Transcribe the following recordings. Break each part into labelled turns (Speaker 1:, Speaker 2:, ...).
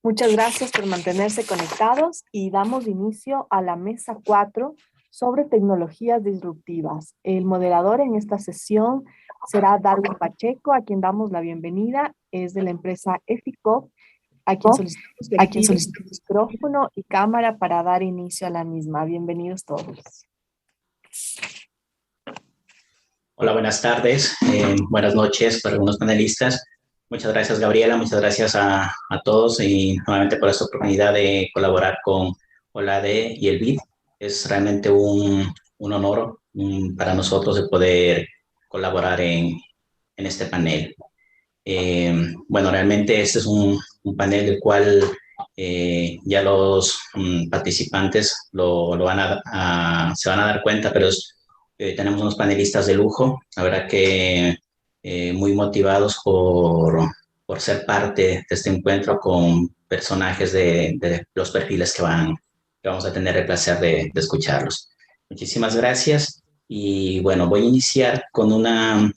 Speaker 1: Muchas gracias por mantenerse conectados y damos inicio a la mesa 4 sobre tecnologías disruptivas. El moderador en esta sesión será Darwin Pacheco, a quien damos la bienvenida. Es de la empresa Eficop, a quien solicitamos que active su micrófono y cámara para dar inicio a la misma. Bienvenidos todos.
Speaker 2: Hola, buenas tardes, buenas noches para algunos panelistas. Muchas gracias, Gabriela, muchas gracias a todos y nuevamente por esta oportunidad de colaborar con OLADE y el BID. Es realmente un honor para nosotros de poder colaborar en este panel. Bueno, realmente este es un panel del cual ya los participantes se van a dar cuenta, pero tenemos unos panelistas de lujo, la verdad que muy motivados por ser parte de este encuentro con personajes de los perfiles que vamos a tener el placer de escucharlos. Muchísimas gracias y bueno, voy a iniciar con una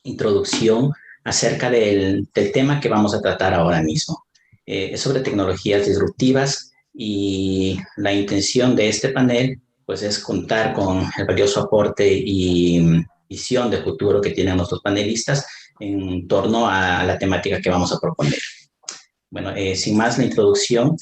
Speaker 2: introducción acerca del tema que vamos a tratar ahora mismo. Es sobre tecnologías disruptivas y la intención de este panel pues es contar con el valioso aporte y visión de futuro que tienen nuestros panelistas en torno a la temática que vamos a proponer. Bueno, sin más la introducción,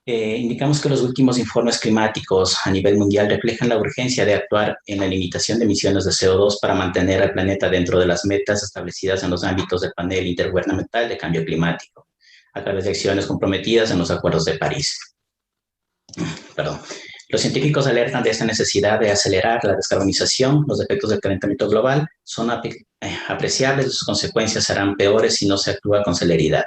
Speaker 2: indicamos que los últimos informes climáticos a nivel mundial reflejan la urgencia de actuar en la limitación de emisiones de CO2 para mantener al planeta dentro de las metas establecidas en los ámbitos del panel intergubernamental de cambio climático, a través de acciones comprometidas en los acuerdos de París. Perdón. Los científicos alertan de esta necesidad de acelerar la descarbonización. Los efectos del calentamiento global son apreciables y sus consecuencias serán peores si no se actúa con celeridad.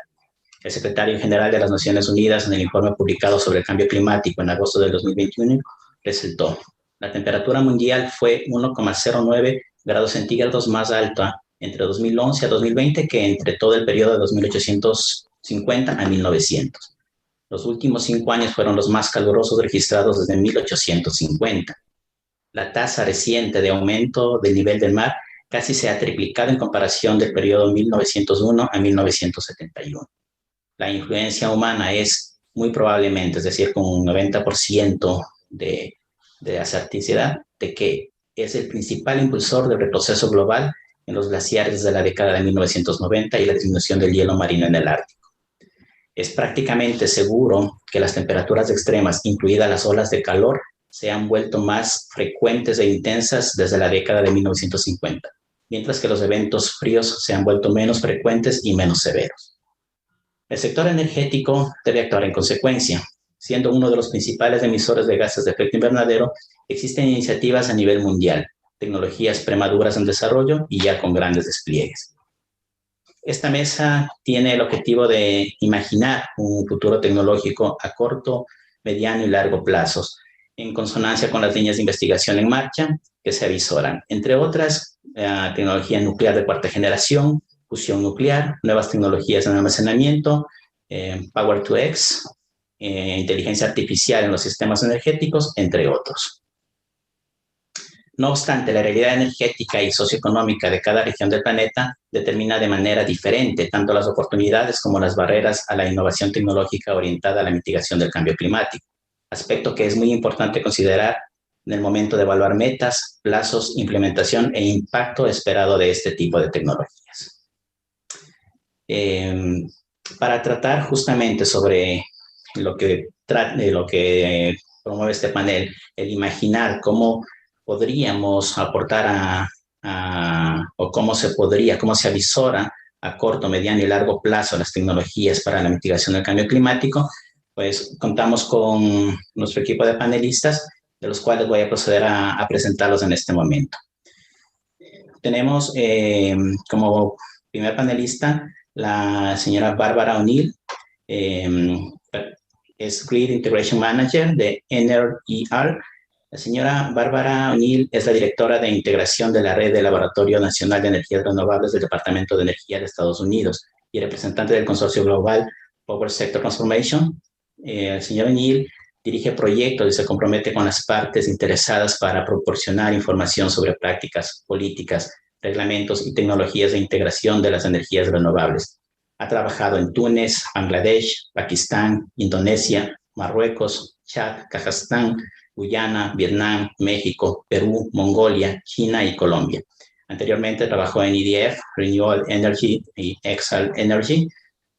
Speaker 2: El secretario general de las Naciones Unidas, en el informe publicado sobre el cambio climático en agosto del 2021, resaltó: la temperatura mundial fue 1,09 grados centígrados más alta entre 2011 a 2020 que entre todo el periodo de 2850 a 1900. Los últimos 5 años fueron los más calurosos registrados desde 1850. La tasa reciente de aumento del nivel del mar casi se ha triplicado en comparación del periodo 1901 a 1971. La influencia humana es muy probablemente, es decir, con un 90% de aserticidad, de que es el principal impulsor del retroceso global en los glaciares desde la década de 1990 y la disminución del hielo marino en el Ártico. Es prácticamente seguro que las temperaturas extremas, incluidas las olas de calor, se han vuelto más frecuentes e intensas desde la década de 1950, mientras que los eventos fríos se han vuelto menos frecuentes y menos severos. El sector energético debe actuar en consecuencia. Siendo uno de los principales emisores de gases de efecto invernadero, existen iniciativas a nivel mundial, tecnologías premaduras en desarrollo y ya con grandes despliegues. Esta mesa tiene el objetivo de imaginar un futuro tecnológico a corto, mediano y largo plazos, en consonancia con las líneas de investigación en marcha que se avisoran, entre otras, tecnología nuclear de cuarta generación, fusión nuclear, nuevas tecnologías en almacenamiento, Power-to-X, inteligencia artificial en los sistemas energéticos, entre otros. No obstante, la realidad energética y socioeconómica de cada región del planeta determina de manera diferente tanto las oportunidades como las barreras a la innovación tecnológica orientada a la mitigación del cambio climático, aspecto que es muy importante considerar en el momento de evaluar metas, plazos, implementación e impacto esperado de este tipo de tecnologías. Para tratar justamente sobre lo que promueve este panel, el imaginar cómo podríamos aportar o cómo se avisora a corto, mediano y largo plazo las tecnologías para la mitigación del cambio climático, pues contamos con nuestro equipo de panelistas, de los cuales voy a proceder a presentarlos en este momento. Tenemos como primer panelista la señora Bárbara O'Neill, es Grid Integration Manager de NRER. La señora Bárbara O'Neill es la directora de integración de la Red de Laboratorio Nacional de Energías Renovables del Departamento de Energía de Estados Unidos y representante del consorcio global Power Sector Transformation. El señor O'Neill dirige proyectos y se compromete con las partes interesadas para proporcionar información sobre prácticas, políticas, reglamentos y tecnologías de integración de las energías renovables, Ha trabajado en Túnez, Bangladesh, Pakistán, Indonesia, Marruecos, Chad, Kazajstán, Guyana, Vietnam, México, Perú, Mongolia, China y Colombia. Anteriormente trabajó en EDF, Renewable Energy y Exal Energy.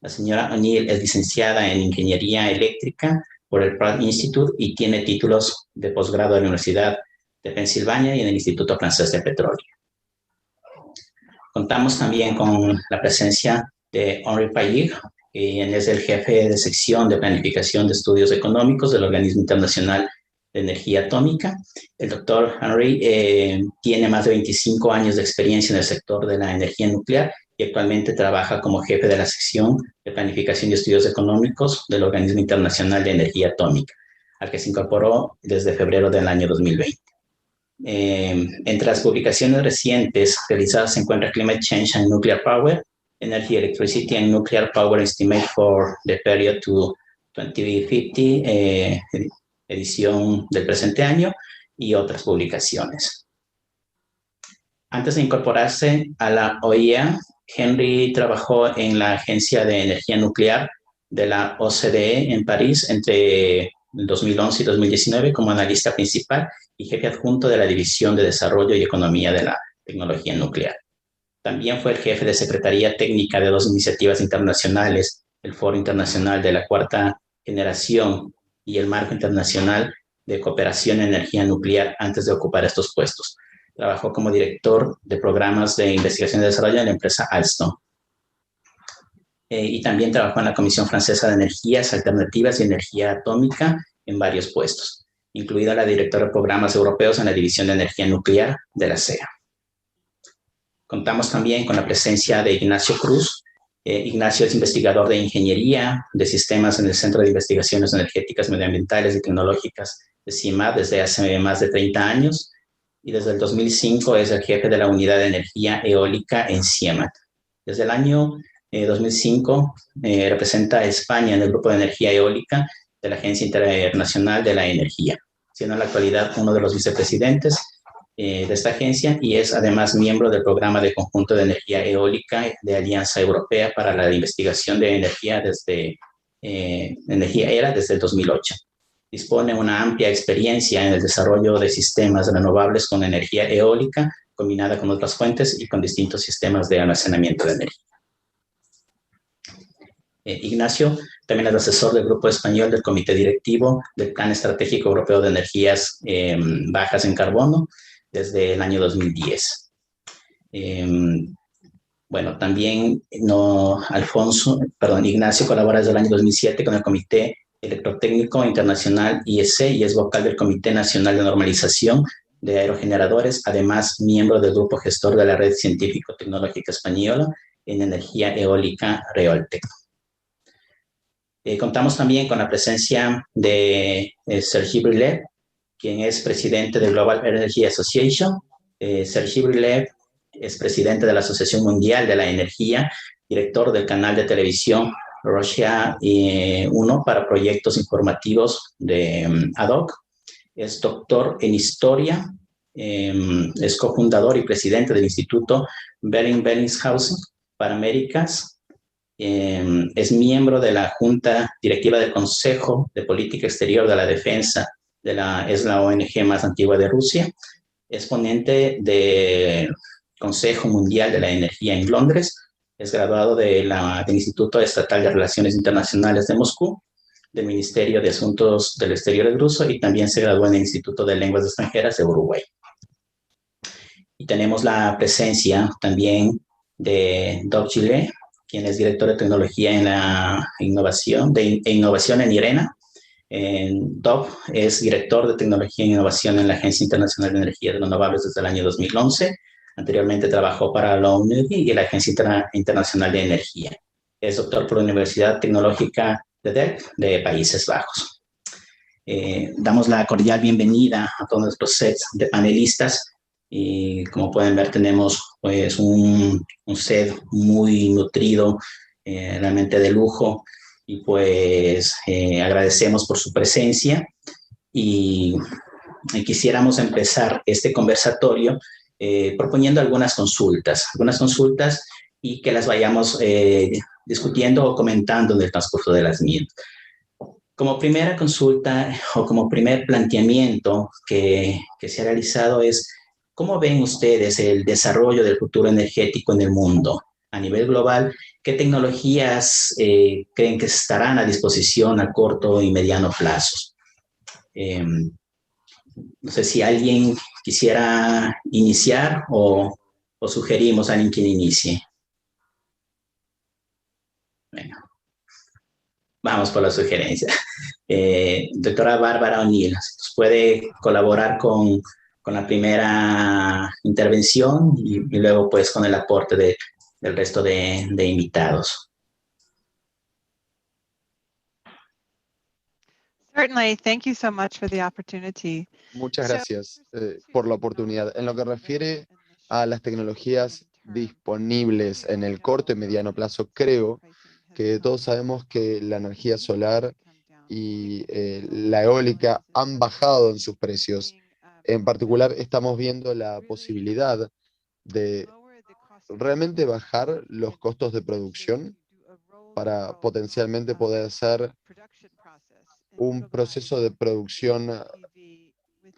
Speaker 2: La señora O'Neill es licenciada en Ingeniería Eléctrica por el Pratt Institute y tiene títulos de posgrado de la Universidad de Pensilvania y en el Instituto Francés de Petróleo. Contamos también con la presencia de Henri Payig, quien es el jefe de sección de planificación de estudios económicos del Organismo Internacional de Energía Atómica. El doctor Henri tiene más de 25 años de experiencia en el sector de la energía nuclear y actualmente trabaja como jefe de la sección de planificación y estudios económicos del Organismo Internacional de Energía Atómica, al que se incorporó desde febrero del año 2020. Entre las publicaciones recientes realizadas se encuentra Climate Change and Nuclear Power, Energy, Electricity and Nuclear Power Estimate for the Period to 2050, edición del presente año, y otras publicaciones. Antes de incorporarse a la OIEA, Henry trabajó en la Agencia de Energía Nuclear de la OCDE en París entre 2011 y 2019 como analista principal y jefe adjunto de la División de Desarrollo y Economía de la Tecnología Nuclear. También fue el jefe de Secretaría Técnica de dos iniciativas internacionales, el Foro Internacional de la Cuarta Generación y el Marco Internacional de Cooperación en Energía Nuclear antes de ocupar estos puestos. Trabajó como director de programas de investigación y desarrollo en la empresa Alstom. Y también trabajó en la Comisión Francesa de Energías Alternativas y Energía Atómica en varios puestos, incluida la directora de programas europeos en la División de Energía Nuclear de la CEA. Contamos también con la presencia de Ignacio Cruz. Ignacio es investigador de Ingeniería de Sistemas en el Centro de Investigaciones Energéticas, Medioambientales y Tecnológicas de CIMAD desde hace más de 30 años y desde el 2005 es el jefe de la Unidad de Energía Eólica en CIEMAT. Desde el año 2005 representa a España en el Grupo de Energía Eólica de la Agencia Internacional de la Energía, siendo en la actualidad uno de los vicepresidentes de esta agencia y es además miembro del Programa de Conjunto de Energía Eólica de Alianza Europea para la Investigación de Energía Energía ERA desde el 2008. Dispone una amplia experiencia en el desarrollo de sistemas renovables con energía eólica combinada con otras fuentes y con distintos sistemas de almacenamiento de energía. Ignacio también es asesor del Grupo Español del Comité Directivo del Plan Estratégico Europeo de Energías Bajas en Carbono desde el año 2010. Bueno, también Ignacio colabora desde el año 2007 con el Comité Electrotécnico Internacional IEC y es vocal del Comité Nacional de Normalización de Aerogeneradores, además miembro del Grupo Gestor de la Red Científico-Tecnológica Española en Energía Eólica Reoltec. Contamos también con la presencia de Sergi Brillet, quien es presidente de Global Energy Association. Sergi Brillet es presidente de la Asociación Mundial de la Energía, director del canal de televisión Russia 1 para proyectos informativos de ad hoc. Es doctor en historia, es cofundador y presidente del Instituto Bering-Bellingshausen para Américas. Es miembro de la Junta Directiva del Consejo de Política Exterior de la Defensa, es la ONG más antigua de Rusia. Es ponente del Consejo Mundial de la Energía en Londres. Es graduado del Instituto Estatal de Relaciones Internacionales de Moscú, del Ministerio de Asuntos del Exterior ruso y también se graduó en el Instituto de Lenguas Extranjeras de Uruguay. Y tenemos la presencia también de Doug Gillet, quien es director de tecnología e innovación en IRENA. Doug es director de tecnología e innovación en la Agencia Internacional de Energías Renovables desde el año 2011. Anteriormente trabajó para la ONU y la Agencia Internacional de Energía. Es doctor por la Universidad Tecnológica de Delft de Países Bajos. Damos la cordial bienvenida a todos nuestros sets de panelistas y como pueden ver tenemos pues un set muy nutrido, realmente de lujo y pues agradecemos por su presencia y quisiéramos empezar este conversatorio proponiendo algunas consultas y que las vayamos discutiendo o comentando en el transcurso de las mismas. Como primera consulta o como primer planteamiento que se ha realizado es, ¿cómo ven ustedes el desarrollo del futuro energético en el mundo a nivel global? ¿Qué tecnologías creen que estarán a disposición a corto y mediano plazos? No sé si alguien quisiera iniciar o sugerimos a alguien que inicie. Bueno, vamos por la sugerencia. Doctora Bárbara O'Neill, ¿nos puede colaborar con la primera intervención y luego pues con el aporte del resto de invitados?
Speaker 3: Certainly, thank you so much for the opportunity.
Speaker 4: Muchas gracias por la oportunidad. En lo que refiere a las tecnologías disponibles en el corto y mediano plazo, creo que todos sabemos que la energía solar y la eólica han bajado en sus precios. En particular, estamos viendo la posibilidad de realmente bajar los costos de producción para potencialmente poder hacer un proceso de producción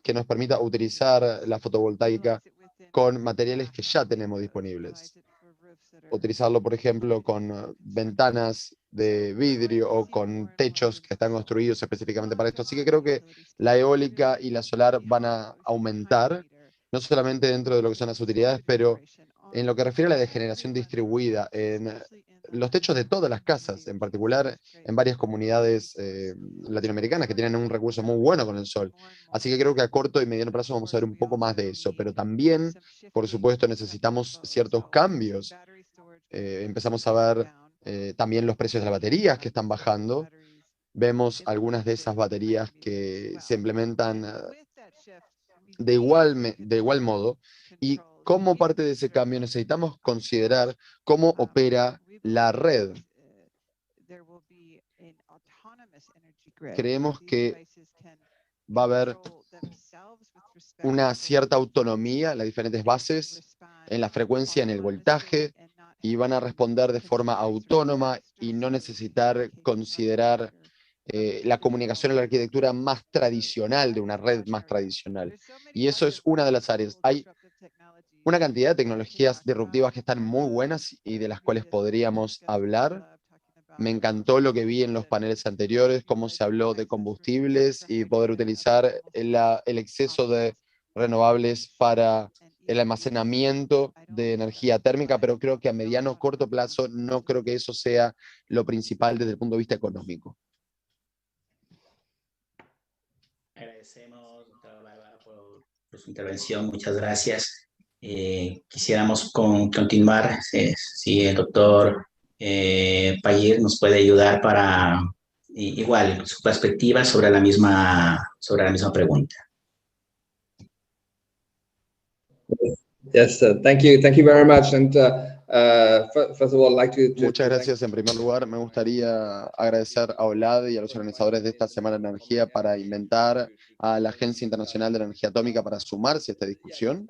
Speaker 4: que nos permita utilizar la fotovoltaica con materiales que ya tenemos disponibles. Utilizarlo, por ejemplo, con ventanas de vidrio o con techos que están construidos específicamente para esto. Así que creo que la eólica y la solar van a aumentar, no solamente dentro de lo que son las utilidades, pero en lo que refiere a la degeneración distribuida, en los techos de todas las casas, en particular en varias comunidades latinoamericanas que tienen un recurso muy bueno con el sol. Así que creo que a corto y mediano plazo vamos a ver un poco más de eso, pero también, por supuesto, necesitamos ciertos cambios. Empezamos a ver también los precios de las baterías que están bajando. Vemos algunas de esas baterías que se implementan de igual modo, y como parte de ese cambio necesitamos considerar cómo opera la red. Creemos que va a haber una cierta autonomía en las diferentes bases, en la frecuencia, en el voltaje, y van a responder de forma autónoma y no necesitar considerar la comunicación en la arquitectura más tradicional de una red más tradicional. Y eso es una de las áreas. Hay una cantidad de tecnologías disruptivas que están muy buenas y de las cuales podríamos hablar. Me encantó lo que vi en los paneles anteriores, cómo se habló de combustibles y poder utilizar el exceso de renovables para el almacenamiento de energía térmica, pero creo que a mediano o corto plazo no creo que eso sea lo principal desde el punto de vista económico.
Speaker 2: Agradecemos, doctora Bárbara, por su intervención. Muchas gracias. Quisiéramos continuar, si el doctor Payir nos puede ayudar para, igual, su perspectiva sobre la misma pregunta.
Speaker 5: Yes, thank you very much. And first of all, I'd like to
Speaker 4: Muchas gracias. En primer lugar, me gustaría agradecer a OLAD y a los organizadores de esta Semana de Energía para inventar a la Agencia Internacional de Energía Atómica para sumarse a esta discusión.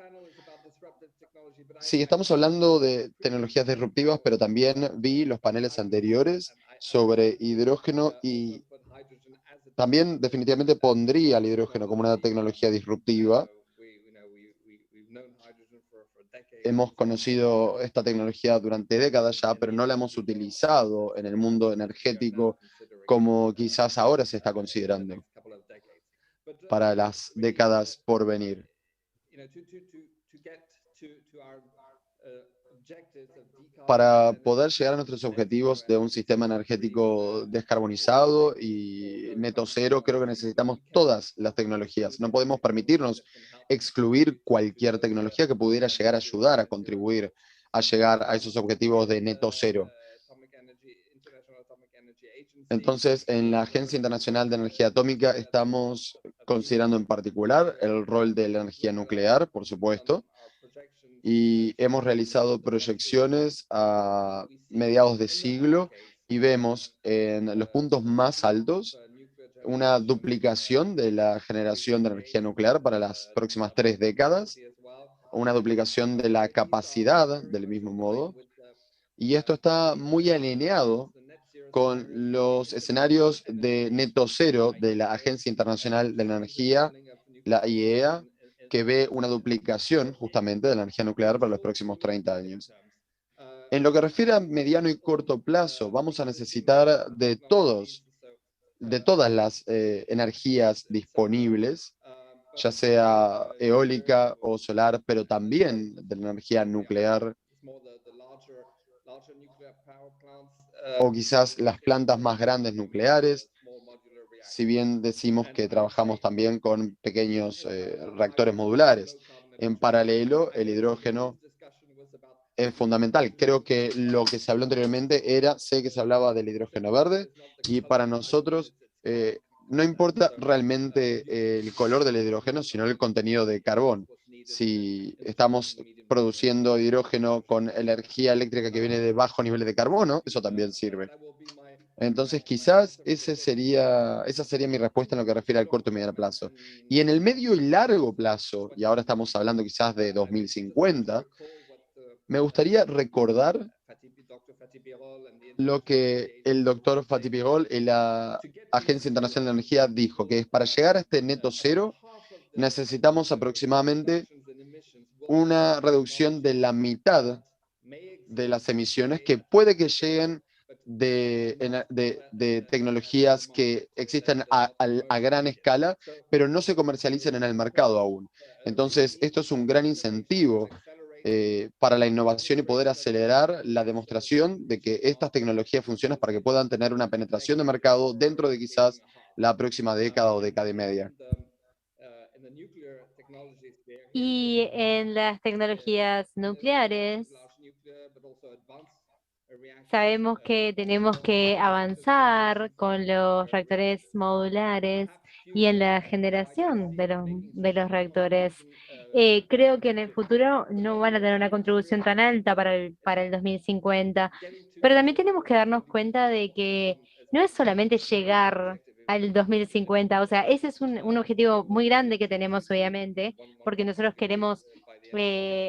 Speaker 4: Sí, estamos hablando de tecnologías disruptivas, pero también vi los paneles anteriores sobre hidrógeno y también definitivamente pondría el hidrógeno como una tecnología disruptiva. Hemos conocido esta tecnología durante décadas ya, pero no la hemos utilizado en el mundo energético como quizás ahora se está considerando para las décadas por venir. Para poder llegar a nuestros objetivos de un sistema energético descarbonizado y neto cero, creo que necesitamos todas las tecnologías. No podemos permitirnos excluir cualquier tecnología que pudiera llegar a ayudar a contribuir a llegar a esos objetivos de neto cero. Entonces, en la Agencia Internacional de Energía Atómica estamos considerando en particular el rol de la energía nuclear, por supuesto, y hemos realizado proyecciones a mediados de siglo y vemos en los puntos más altos una duplicación de la generación de energía nuclear para las próximas 3 décadas, una duplicación de la capacidad del mismo modo, Y esto está muy alineado con los escenarios de neto cero de la Agencia Internacional de la Energía, la IEA, que ve una duplicación justamente de la energía nuclear para los próximos 30 años. En lo que refiere a mediano y corto plazo, vamos a necesitar de todas las energías disponibles, ya sea eólica o solar, pero también de la energía nuclear, o quizás las plantas más grandes nucleares, si bien decimos que trabajamos también con pequeños reactores modulares. En paralelo, el hidrógeno es fundamental. Creo que lo que se habló anteriormente sé que se hablaba del hidrógeno verde, y para nosotros no importa realmente el color del hidrógeno, sino el contenido de carbón. Si estamos produciendo hidrógeno con energía eléctrica que viene de bajos niveles de carbono, eso también sirve. Entonces, quizás esa sería mi respuesta en lo que refiere al corto y mediano plazo. Y en el medio y largo plazo, y ahora estamos hablando quizás de 2050, me gustaría recordar lo que el doctor Fatih Birol y la Agencia Internacional de Energía dijo, que es para llegar a este neto cero necesitamos aproximadamente una reducción de la mitad de las emisiones que puede que lleguen de tecnologías que existen a gran escala, pero no se comercialicen en el mercado aún. Entonces, esto es un gran incentivo para la innovación y poder acelerar la demostración de que estas tecnologías funcionan para que puedan tener una penetración de mercado dentro de quizás la próxima década o década y media.
Speaker 6: Y en las tecnologías nucleares, sabemos que tenemos que avanzar con los reactores modulares y en la generación de los reactores. Creo que en el futuro no van a tener una contribución tan alta para el 2050, pero también tenemos que darnos cuenta de que no es solamente llegar al 2050, o sea, ese es un objetivo muy grande que tenemos, obviamente, porque nosotros queremos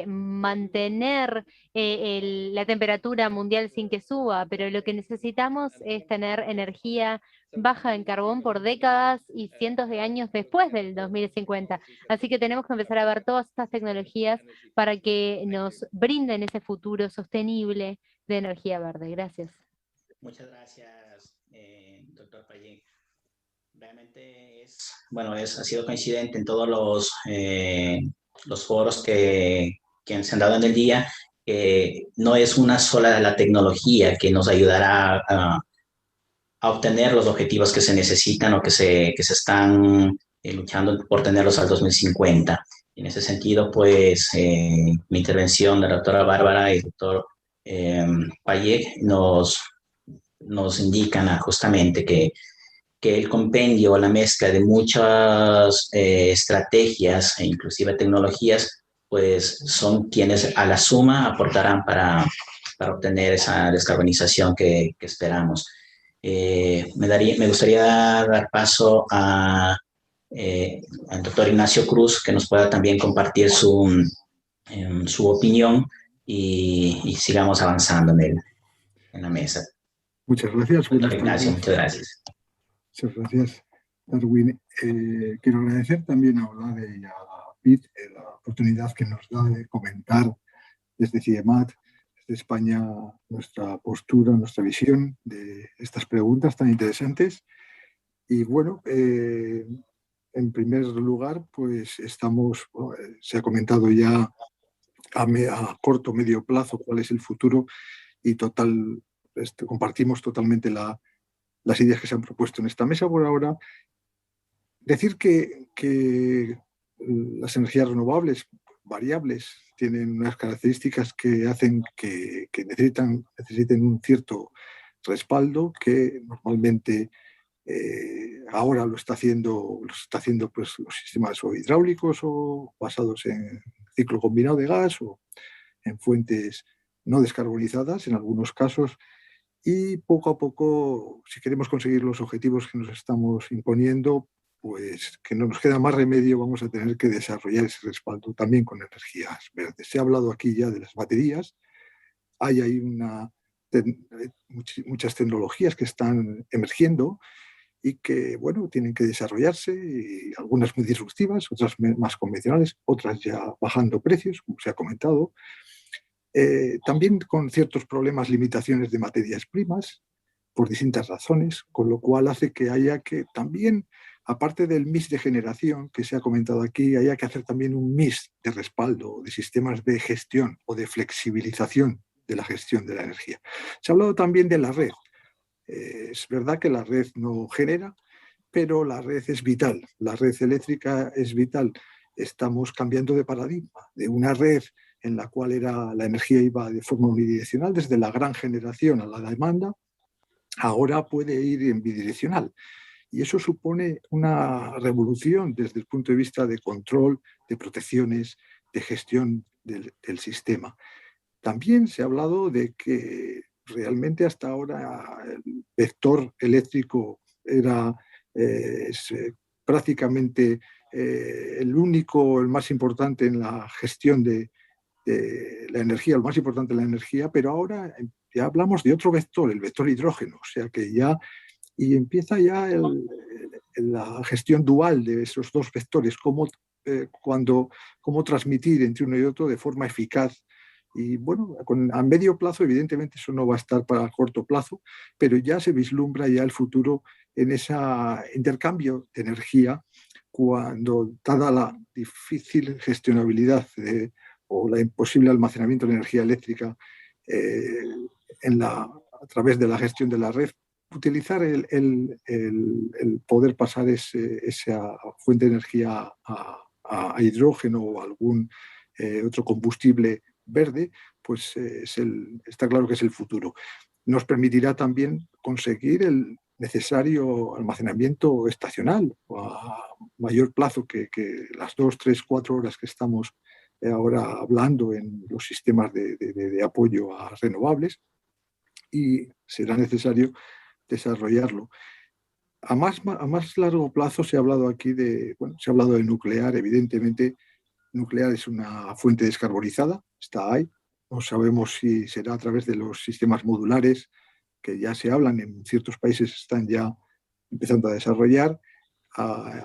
Speaker 6: mantener la temperatura mundial sin que suba, pero lo que necesitamos es tener energía baja en carbón por décadas y cientos de años después del 2050. Así que tenemos que empezar a ver todas estas tecnologías para que nos brinden ese futuro sostenible de energía verde. Gracias.
Speaker 2: Muchas gracias, doctor Payet. Realmente ha sido coincidente en todos los foros que se han dado en el día. No es una sola la tecnología que nos ayudará a obtener los objetivos que se necesitan o que se están luchando por tenerlos al 2050. En ese sentido, pues, mi intervención de la doctora Bárbara y el doctor Payet nos indican justamente que el compendio o la mezcla de muchas estrategias e inclusive tecnologías, pues son quienes a la suma aportarán para obtener esa descarbonización que esperamos. Me gustaría dar paso al doctor Ignacio Cruz, que nos pueda también compartir su opinión y sigamos avanzando en la mesa.
Speaker 7: Muchas gracias.
Speaker 2: Doctor Ignacio, muchas gracias.
Speaker 7: Muchas gracias, Darwin. Quiero agradecer también a Olade y a Pete la oportunidad que nos da de comentar desde CIEMAT, desde España, nuestra postura, nuestra visión de estas preguntas tan interesantes. Y bueno, en primer lugar, pues se ha comentado ya a corto, medio plazo cuál es el futuro y compartimos totalmente las ideas que se han propuesto en esta mesa por ahora. Decir que las energías renovables, variables, tienen unas características que hacen que necesiten un cierto respaldo que normalmente ahora lo está haciendo pues, los sistemas o hidráulicos o basados en ciclo combinado de gas o en fuentes no descarbonizadas en algunos casos. Y poco a poco, si queremos conseguir los objetivos que nos estamos imponiendo, pues que no nos queda más remedio, vamos a tener que desarrollar ese respaldo también con energías verdes. Se ha hablado aquí ya de las baterías. Hay ahí una muchas tecnologías que están emergiendo y que, bueno, tienen que desarrollarse, y algunas muy disruptivas, otras más convencionales, otras ya bajando precios, como se ha comentado. También con ciertos problemas, limitaciones de materias primas, por distintas razones, con lo cual hace que haya que también, aparte del mix de generación que se ha comentado aquí, haya que hacer también un mix de respaldo, de sistemas de gestión o de flexibilización de la gestión de la energía. Se ha hablado también de la red. Es verdad que la red no genera, pero la red es vital, la red eléctrica es vital. Estamos cambiando de paradigma, de una red en la cual la energía iba de forma unidireccional desde la gran generación a la demanda, ahora puede ir en bidireccional. Y eso supone una revolución desde el punto de vista de control, de protecciones, de gestión del sistema. También se ha hablado de que realmente hasta ahora el vector eléctrico era prácticamente el único, el más importante en la gestión de la energía, el más importante en la energía, pero ahora ya hablamos de otro vector, el vector hidrógeno, o sea que ya, y empieza ya la gestión dual de esos dos vectores, cómo transmitir entre uno y otro de forma eficaz. Y bueno, a medio plazo, evidentemente, eso no va a estar para corto plazo, pero ya se vislumbra ya el futuro en ese intercambio de energía, cuando, dada la difícil gestionabilidad o la imposible almacenamiento de energía eléctrica a través de la gestión de la red, utilizar el poder pasar esa fuente de energía a hidrógeno o algún otro combustible verde, pues está claro que es el futuro. Nos permitirá también conseguir el necesario almacenamiento estacional a mayor plazo que las 2, 3, 4 horas que estamos ahora hablando en los sistemas de apoyo a renovables, y será necesario desarrollarlo. A más largo plazo se ha hablado aquí se ha hablado de nuclear. Evidentemente, nuclear es una fuente descarbonizada, está ahí. No sabemos si será a través de los sistemas modulares, que ya se hablan, en ciertos países están ya empezando a desarrollar, a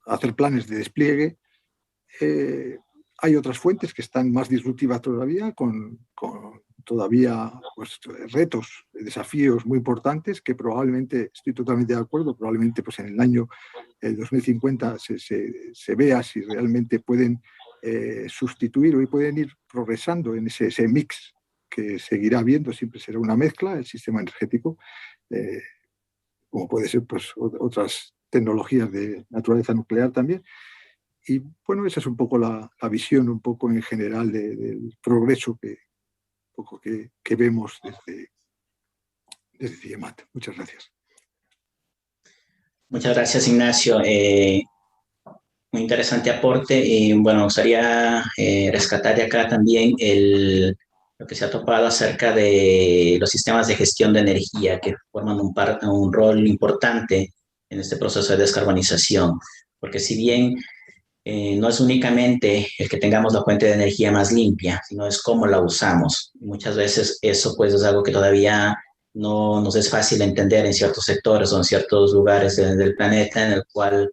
Speaker 7: hacer planes de despliegue. Hay otras fuentes que están más disruptivas todavía, con todavía pues, retos, desafíos muy importantes, que probablemente, estoy totalmente de acuerdo, probablemente pues, en el año 2050 se vea si realmente pueden sustituir o pueden ir progresando en ese mix que seguirá habiendo, siempre será una mezcla, el sistema energético, como puede ser pues, otras tecnologías de naturaleza nuclear también. Y bueno, esa es un poco la visión, un poco en general del progreso que vemos desde CIEMAT. Muchas gracias.
Speaker 2: Muchas gracias, Ignacio. Muy interesante aporte. Y bueno, me gustaría rescatar de acá también lo que se ha topado acerca de los sistemas de gestión de energía, que forman un rol importante en este proceso de descarbonización. Porque si bien no es únicamente el que tengamos la fuente de energía más limpia, sino es cómo la usamos. Muchas veces eso pues es algo que todavía no nos es fácil entender en ciertos sectores o en ciertos lugares del planeta, en el cual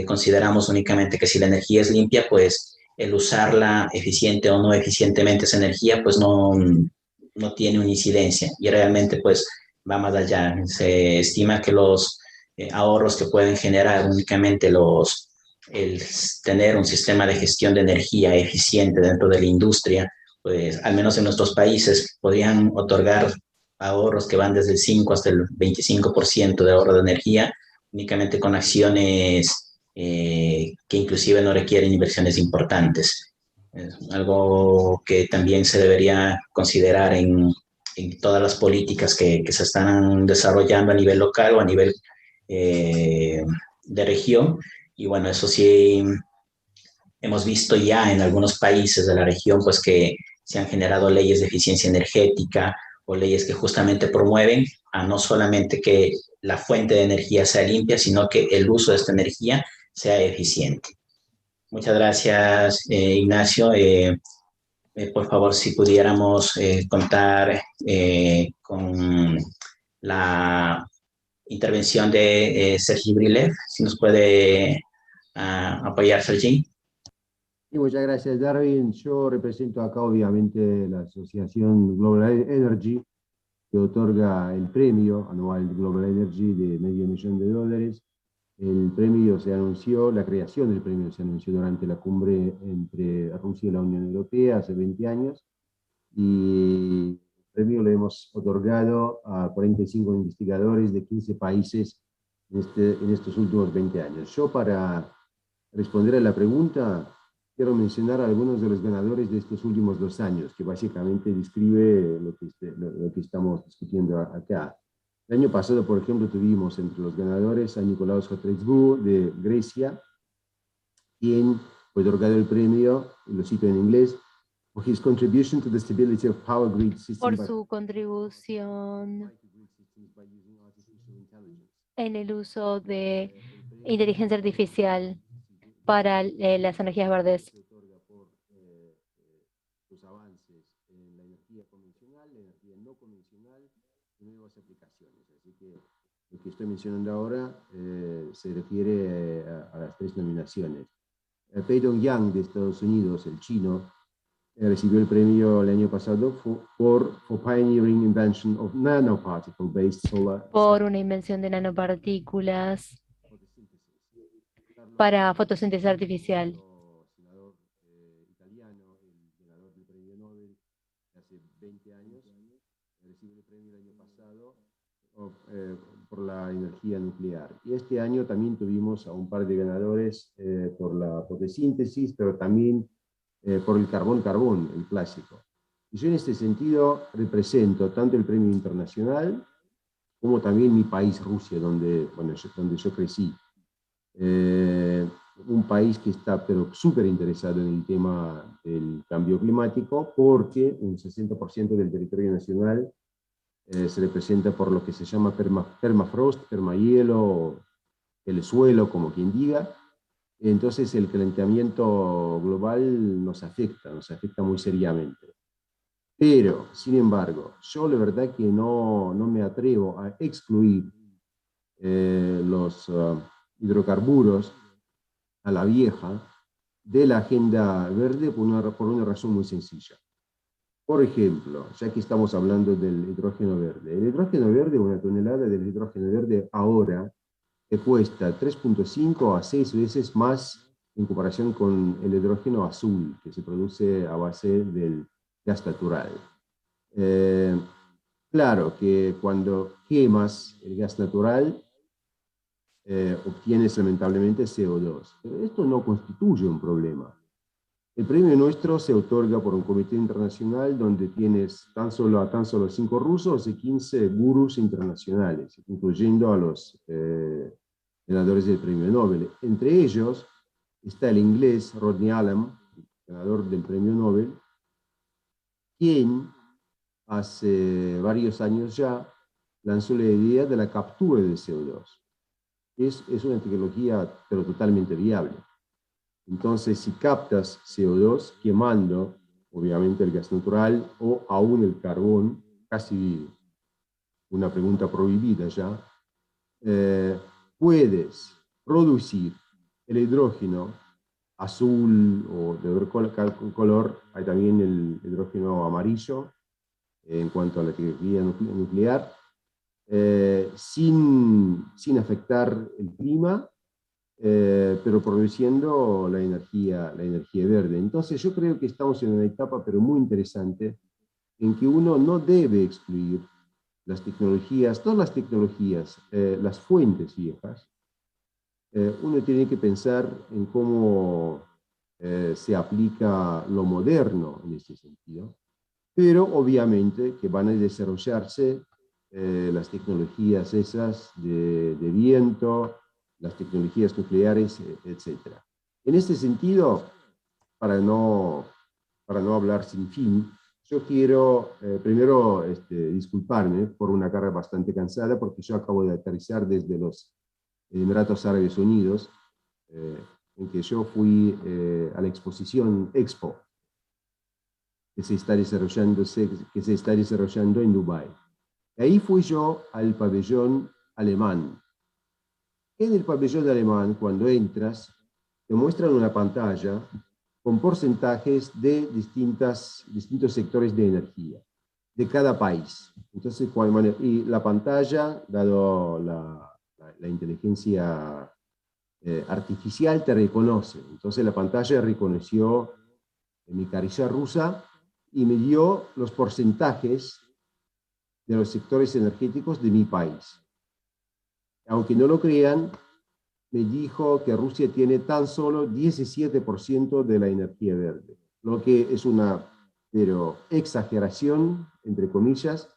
Speaker 2: consideramos únicamente que si la energía es limpia, pues el usarla eficiente o no eficientemente esa energía, pues no tiene una incidencia. Y realmente pues va más allá. Se estima que los ahorros que pueden generar únicamente el tener un sistema de gestión de energía eficiente dentro de la industria, pues al menos en nuestros países podrían otorgar ahorros que van desde el 5 hasta el 25% de ahorro de energía, únicamente con acciones que inclusive no requieren inversiones importantes. Es algo que también se debería considerar en todas las políticas que se están desarrollando a nivel local o a nivel de región. Y bueno, eso sí, hemos visto ya en algunos países de la región, pues que se han generado leyes de eficiencia energética o leyes que justamente promueven a no solamente que la fuente de energía sea limpia, sino que el uso de esta energía sea eficiente. Muchas gracias, Ignacio. por favor, si pudiéramos contar con la intervención de Sergi Brilev, si nos puede apoyar, Sergi.
Speaker 8: Sí, muchas gracias, Darwin. Yo represento acá, obviamente, la asociación Global Energy, que otorga el premio anual Global Energy de $500,000. El premio se anunció, la creación del premio se anunció durante la cumbre entre Rusia y la Unión Europea hace 20 años, y el premio lo hemos otorgado a 45 investigadores de 15 países en estos últimos 20 años. Yo, para responder a la pregunta, quiero mencionar a algunos de los ganadores de estos últimos 2 años, que básicamente describe lo que estamos discutiendo acá. El año pasado, por ejemplo, tuvimos entre los ganadores a Nicolaos Hotrescu de Grecia, quien fue otorgado el premio, lo cito en inglés, for his contribution to the stability of power grid systems.
Speaker 6: Por su contribución en el uso de inteligencia artificial para las energías verdes.
Speaker 8: Sus avances en la energía convencional, la energía no convencional y nuevas aplicaciones. Así que lo que estoy mencionando ahora se refiere a las 3 nominaciones. Pei-Dong Yang de Estados Unidos, el chino, recibió el premio el año pasado for pioneering invention of nanoparticle-based solar.
Speaker 6: Por una invención de nanopartículas para fotosíntesis artificial.
Speaker 8: Senador italiano, el ganador del premio Nobel hace 20 años, recibió el premio el año pasado por la energía nuclear. Y este año también tuvimos a un par de ganadores por la fotosíntesis, pero también por el carbón-carbón, el clásico. Y yo en este sentido represento tanto el premio internacional como también mi país, Rusia, donde yo crecí. Un país que está pero súper interesado en el tema del cambio climático, porque un 60% del territorio nacional se representa por lo que se llama permafrost, permahielo, el suelo, como quien diga. Entonces el calentamiento global nos afecta muy seriamente. Pero, sin embargo, yo la verdad que no me atrevo a excluir los hidrocarburos a la vieja de la agenda verde por una razón muy sencilla. Por ejemplo, ya que estamos hablando del hidrógeno verde, el hidrógeno verde, una tonelada del hidrógeno verde ahora te cuesta 3.5 a 6 veces más en comparación con el hidrógeno azul, que se produce a base del gas natural. Claro que cuando quemas el gas natural, obtienes lamentablemente CO2, pero esto no constituye un problema. El premio nuestro se otorga por un comité internacional donde tienes tan solo 5 rusos y 15 gurús internacionales, incluyendo a los ganadores del premio Nobel. Entre ellos está el inglés Rodney Allen, ganador del premio Nobel, quien hace varios años ya lanzó la idea de la captura de CO2. Es una tecnología pero totalmente viable. Entonces, si captas CO2 quemando, obviamente, el gas natural o aún el carbón, casi una pregunta prohibida ya, puedes producir el hidrógeno azul o de otro color, hay también el hidrógeno amarillo en cuanto a la tecnología nuclear, sin afectar el clima, pero produciendo la energía verde. Entonces yo creo que estamos en una etapa pero muy interesante en que uno no debe excluir las tecnologías, todas las tecnologías, las fuentes viejas. Uno tiene que pensar en cómo se aplica lo moderno en este sentido, pero obviamente que van a desarrollarse las tecnologías esas de viento, las tecnologías nucleares, etc. En este sentido, para no hablar sin fin, yo quiero primero disculparme por una carga bastante cansada, porque yo acabo de aterrizar desde los Emiratos Árabes Unidos, en que yo fui a la exposición Expo, que se está desarrollando en Dubái. Ahí fui yo al pabellón alemán. En el pabellón alemán, cuando entras, te muestran una pantalla con porcentajes de distintos sectores de energía, de cada país. Entonces, y la pantalla, dado la inteligencia artificial, te reconoce. Entonces, la pantalla reconoció mi carilla rusa y me dio los porcentajes de los sectores energéticos de mi país. Aunque no lo crean, me dijo que Rusia tiene tan solo 17% de la energía verde, lo que es una exageración, entre comillas,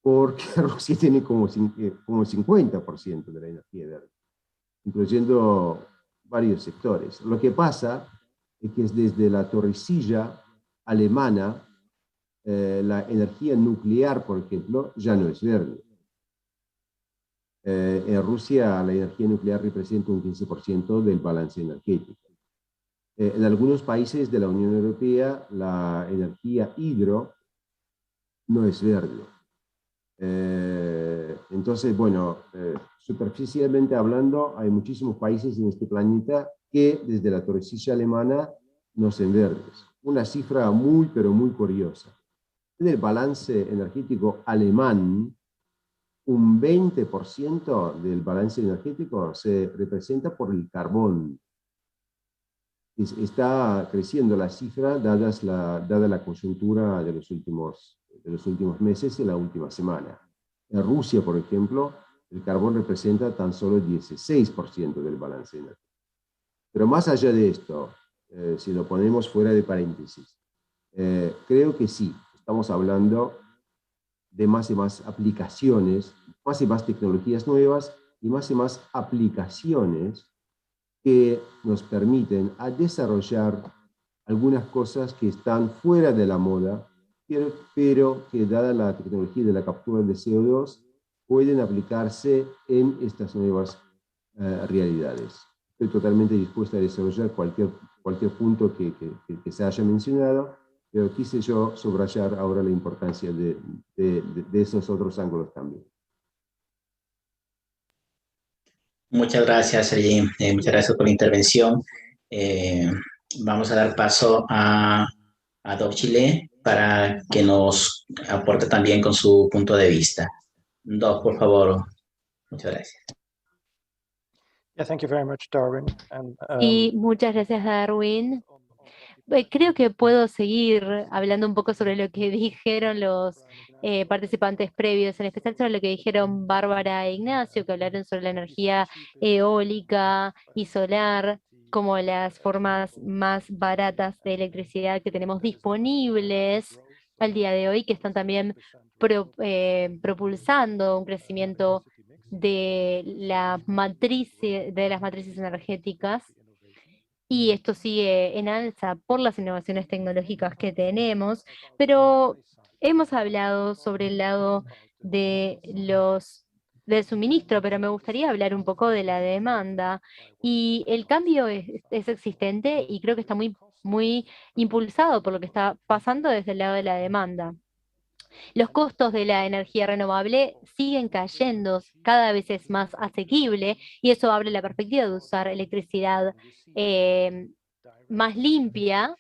Speaker 8: porque Rusia tiene como 50% de la energía verde, incluyendo varios sectores. Lo que pasa es que desde la torrecilla alemana, la energía nuclear, por ejemplo, ya no es verde. En Rusia la energía nuclear representa un 15% del balance energético. En algunos países de la Unión Europea la energía hidro no es verde. Entonces, bueno, superficialmente hablando, hay muchísimos países en este planeta que desde la torrecilla alemana no son verdes. Una cifra muy, pero muy curiosa. En el balance energético alemán, un 20% del balance energético se representa por el carbón. Está creciendo la cifra dada la coyuntura de los últimos meses y la última semana. En Rusia, por ejemplo, el carbón representa tan solo 16% del balance energético. Pero más allá de esto, si lo ponemos fuera de paréntesis, creo que sí, estamos hablando de más y más aplicaciones, más y más tecnologías nuevas y más aplicaciones que nos permiten a desarrollar algunas cosas que están fuera de la moda, pero que dada la tecnología de la captura de CO2 pueden aplicarse en estas nuevas realidades. Estoy totalmente dispuesto a desarrollar cualquier punto que se haya mencionado, pero quise yo subrayar ahora la importancia de esos otros ángulos también.
Speaker 2: Muchas gracias, Sergi. Muchas gracias por la intervención. Vamos a dar paso a Doc Chile para que nos aporte también con su punto de vista. Doc, por favor. Muchas gracias.
Speaker 9: Yeah, thank you very much, Darwin.
Speaker 6: Y muchas gracias, Darwin. Creo que puedo seguir hablando un poco sobre lo que dijeron los participantes previos, en especial sobre lo que dijeron Bárbara e Ignacio, que hablaron sobre la energía eólica y solar como las formas más baratas de electricidad que tenemos disponibles al día de hoy, que están también propulsando un crecimiento de las matrices energéticas. Y esto sigue en alza por las innovaciones tecnológicas que tenemos, pero hemos hablado sobre el lado de del suministro, pero me gustaría hablar un poco de la demanda. Y el cambio es existente y creo que está muy impulsado por lo que está pasando desde el lado de la demanda. Los costos de la energía renovable siguen cayendo, cada vez es más asequible y eso abre la perspectiva de usar electricidad más limpia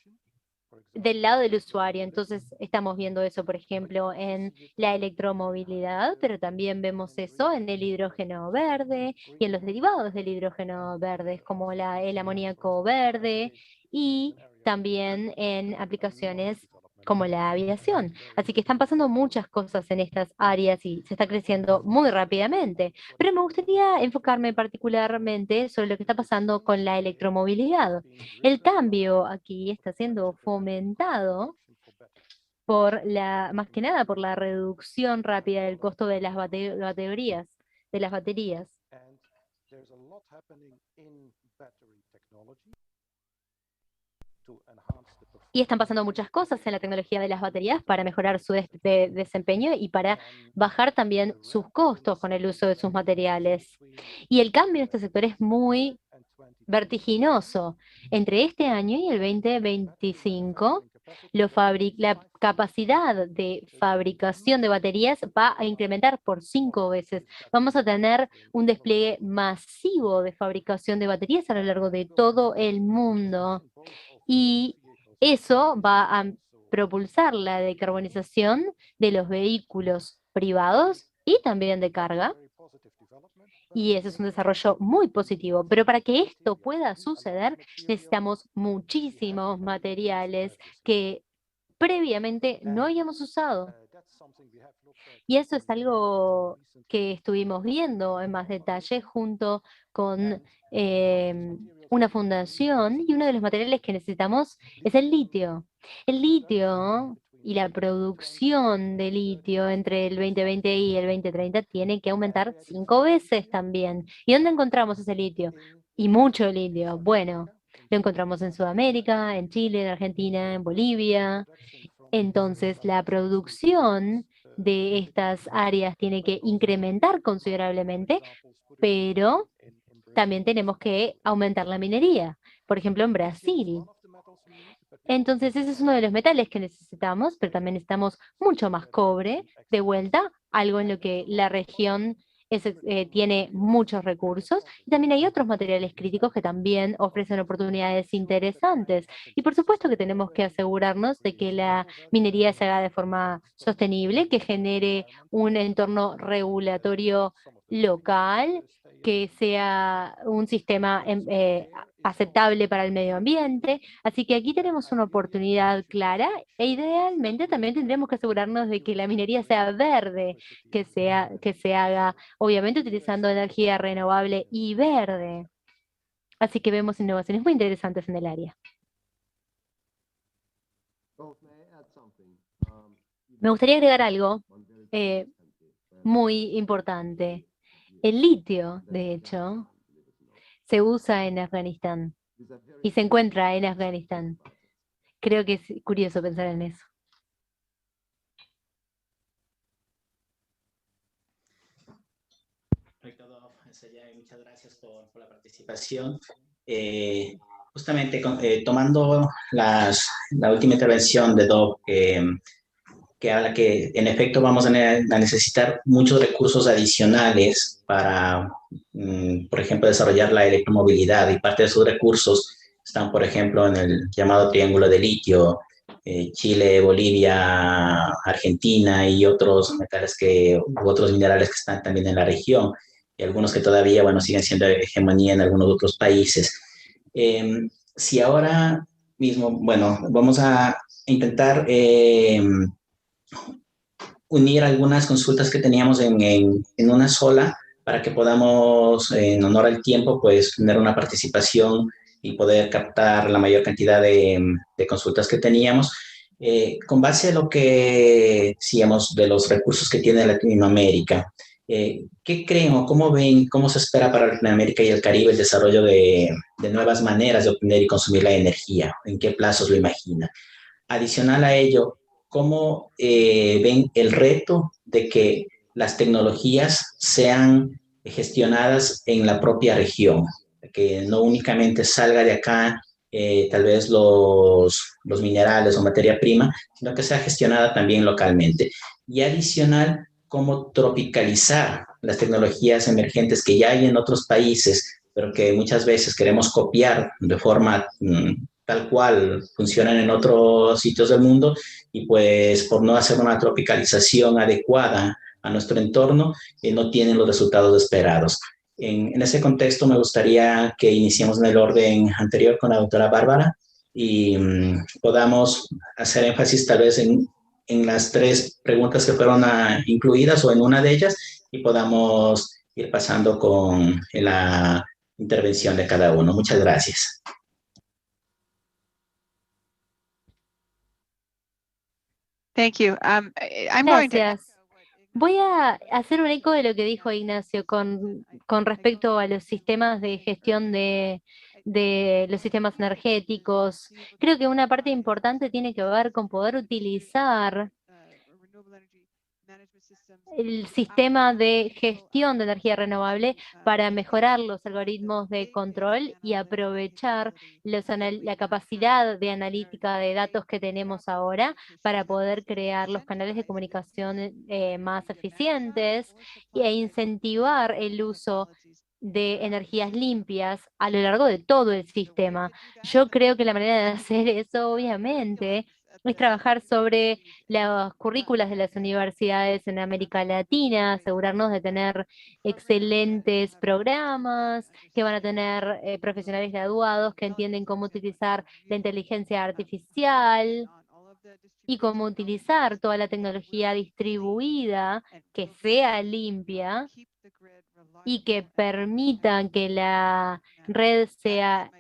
Speaker 6: del lado del usuario. Entonces estamos viendo eso, por ejemplo, en la electromovilidad, pero también vemos eso en el hidrógeno verde y en los derivados del hidrógeno verde, como el amoníaco verde, y también en aplicaciones como la aviación. Así que están pasando muchas cosas en estas áreas y se está creciendo muy rápidamente. Pero me gustaría enfocarme particularmente sobre lo que está pasando con la electromovilidad. El cambio aquí está siendo fomentado más que nada por la reducción rápida del costo de las baterías. Y están pasando muchas cosas en la tecnología de las baterías para mejorar su desempeño y para bajar también sus costos con el uso de sus materiales. Y el cambio en este sector es muy vertiginoso. Entre este año y el 2025 La capacidad de fabricación de baterías va a incrementar por 5 veces. Vamos a tener un despliegue masivo de fabricación de baterías a lo largo de todo el mundo. Y eso va a propulsar la decarbonización de los vehículos privados y también de carga. Y ese es un desarrollo muy positivo. Pero para que esto pueda suceder, necesitamos muchísimos materiales que previamente no habíamos usado. Y eso es algo que estuvimos viendo en más detalle junto con una fundación, y uno de los materiales que necesitamos es el litio. El litio y la producción de litio entre el 2020 y el 2030 tiene que aumentar 5 veces también. ¿Y dónde encontramos ese litio? Y mucho litio. Bueno, lo encontramos en Sudamérica, en Chile, en Argentina, en Bolivia. Entonces, la producción de estas áreas tiene que incrementar considerablemente, pero también tenemos que aumentar la minería, por ejemplo, en Brasil. Entonces, ese es uno de los metales que necesitamos, pero también necesitamos mucho más cobre de vuelta, algo en lo que la región tiene muchos recursos. Y también hay otros materiales críticos que también ofrecen oportunidades interesantes. Y por supuesto que tenemos que asegurarnos de que la minería se haga de forma sostenible, que genere un entorno regulatorio local, que sea un sistema aceptable para el medio ambiente. Así que aquí tenemos una oportunidad clara e idealmente también tendremos que asegurarnos de que la minería sea verde, que se haga obviamente utilizando energía renovable y verde. Así que vemos innovaciones muy interesantes en el área. Me gustaría agregar algo muy importante. El litio, de hecho, se usa en Afganistán y se encuentra en Afganistán. Creo que es curioso pensar en eso.
Speaker 2: Muchas gracias por la participación. Justamente tomando la última intervención de Dob, que habla que en efecto vamos a necesitar muchos recursos adicionales para, por ejemplo, desarrollar la electromovilidad, y parte de esos recursos están, por ejemplo, en el llamado triángulo de litio, Chile, Bolivia, Argentina y otros metales u otros minerales que están también en la región, y algunos que todavía, bueno, siguen siendo hegemonía en algunos otros países. Si ahora mismo, bueno, vamos a intentar unir algunas consultas que teníamos en una sola, para que podamos, en honor al tiempo, pues tener una participación y poder captar la mayor cantidad de consultas que teníamos. Con base a lo que decíamos de los recursos que tiene Latinoamérica, ¿qué creen o cómo ven, cómo se espera para Latinoamérica y el Caribe el desarrollo de nuevas maneras de obtener y consumir la energía? ¿En qué plazos lo imagina? Adicional a ello, ¿cómo ven el reto de que las tecnologías sean gestionadas en la propia región? Que no únicamente salga de acá tal vez los minerales o materia prima, sino que sea gestionada también localmente. Y adicional, ¿cómo tropicalizar las tecnologías emergentes que ya hay en otros países, pero que muchas veces queremos copiar de forma tal cual funcionan en otros sitios del mundo, y pues por no hacer una tropicalización adecuada a nuestro entorno, no tienen los resultados esperados? En ese contexto me gustaría que iniciemos en el orden anterior con la doctora Bárbara y podamos hacer énfasis tal vez en las 3 preguntas que fueron incluidas o en una de ellas, y podamos ir pasando con la intervención de cada uno. Muchas gracias.
Speaker 3: Thank you. I'm going to.
Speaker 6: Gracias. Voy a hacer un eco de lo que dijo Ignacio con respecto a los sistemas de gestión de los sistemas energéticos. Creo que una parte importante tiene que ver con poder utilizar el sistema de gestión de energía renovable para mejorar los algoritmos de control y aprovechar la capacidad de analítica de datos que tenemos ahora para poder crear los canales de comunicación más eficientes e incentivar el uso de energías limpias a lo largo de todo el sistema. Yo creo que la manera de hacer eso, obviamente, es trabajar sobre las currículas de las universidades en América Latina, asegurarnos de tener excelentes programas, que van a tener profesionales graduados que entienden cómo utilizar la inteligencia artificial y cómo utilizar toda la tecnología distribuida que sea limpia y que permitan que la red sea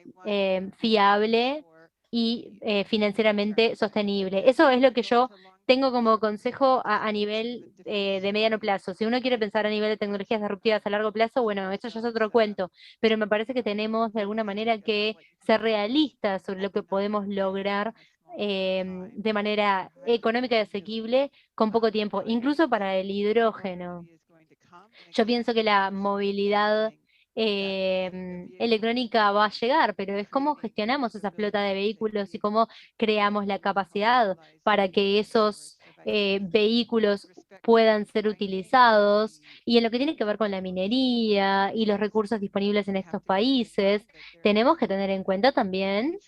Speaker 6: fiable y financieramente sostenible. Eso es lo que yo tengo como consejo a nivel de mediano plazo. Si uno quiere pensar a nivel de tecnologías disruptivas a largo plazo, bueno, eso ya es otro cuento, pero me parece que tenemos de alguna manera que ser realistas sobre lo que podemos lograr de manera económica y asequible con poco tiempo, incluso para el hidrógeno. Yo pienso que la movilidad electrónica va a llegar, pero es cómo gestionamos esa flota de vehículos y cómo creamos la capacidad para que esos vehículos puedan ser utilizados. Y en lo que tiene que ver con la minería y los recursos disponibles en estos países, tenemos que tener en cuenta también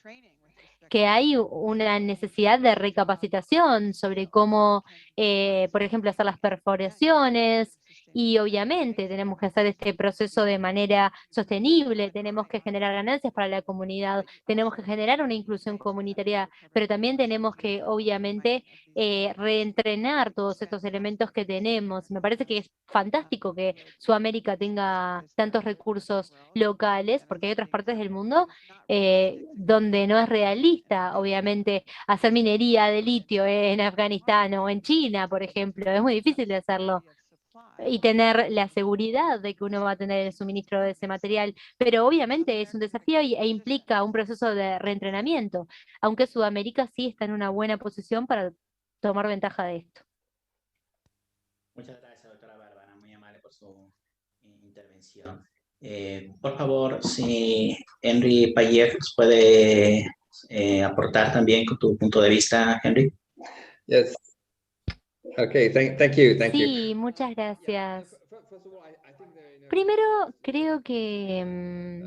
Speaker 6: que hay una necesidad de recapacitación sobre cómo, por ejemplo, hacer las perforaciones y obviamente tenemos que hacer este proceso de manera sostenible, tenemos que generar ganancias para la comunidad, tenemos que generar una inclusión comunitaria, pero también tenemos que obviamente reentrenar todos estos elementos que tenemos. Me parece que es fantástico que Sudamérica tenga tantos recursos locales, porque hay otras partes del mundo donde no es realista, obviamente, hacer minería de litio en Afganistán o en China, por ejemplo. Es muy difícil de hacerlo y tener la seguridad de que uno va a tener el suministro de ese material, pero obviamente es un desafío e implica un proceso de reentrenamiento, aunque Sudamérica sí está en una buena posición para tomar ventaja de esto.
Speaker 2: Muchas gracias, doctora Bárbara, muy amable por su intervención. Por favor, si Henry Payev puede aportar también con tu punto de vista, Henry.
Speaker 5: Yes. Okay, thank you.
Speaker 6: Sí, muchas gracias. Primero, creo que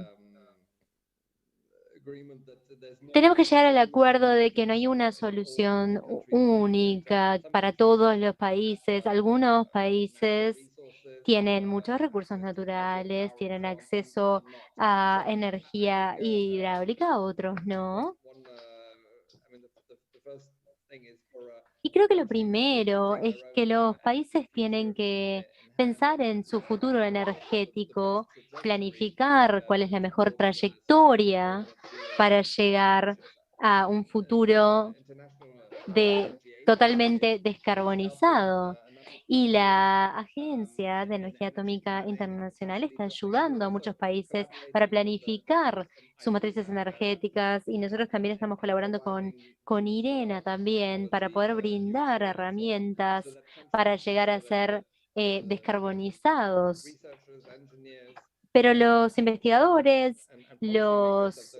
Speaker 6: tenemos que llegar al acuerdo de que no hay una solución única para todos los países. Algunos países tienen muchos recursos naturales, tienen acceso a energía hidráulica, otros no. Y creo que lo primero es que los países tienen que pensar en su futuro energético, planificar cuál es la mejor trayectoria para llegar a un futuro totalmente descarbonizado. Y la Agencia de Energía Atómica Internacional está ayudando a muchos países para planificar sus matrices energéticas y nosotros también estamos colaborando con IRENA también para poder brindar herramientas para llegar a ser descarbonizados. Pero los investigadores, los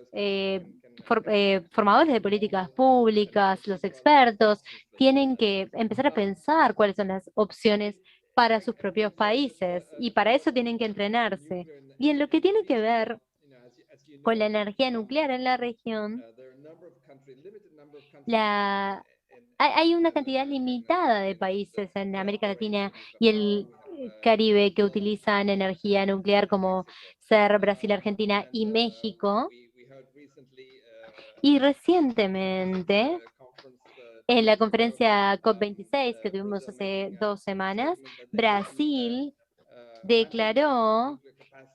Speaker 6: formadores de políticas públicas, los expertos, tienen que empezar a pensar cuáles son las opciones para sus propios países y para eso tienen que entrenarse. Y en lo que tiene que ver con la energía nuclear en la región, hay una cantidad limitada de países en América Latina y el Caribe que utilizan energía nuclear como ser Brasil, Argentina y México. Y recientemente, en la conferencia COP26 que tuvimos hace 2 semanas, Brasil declaró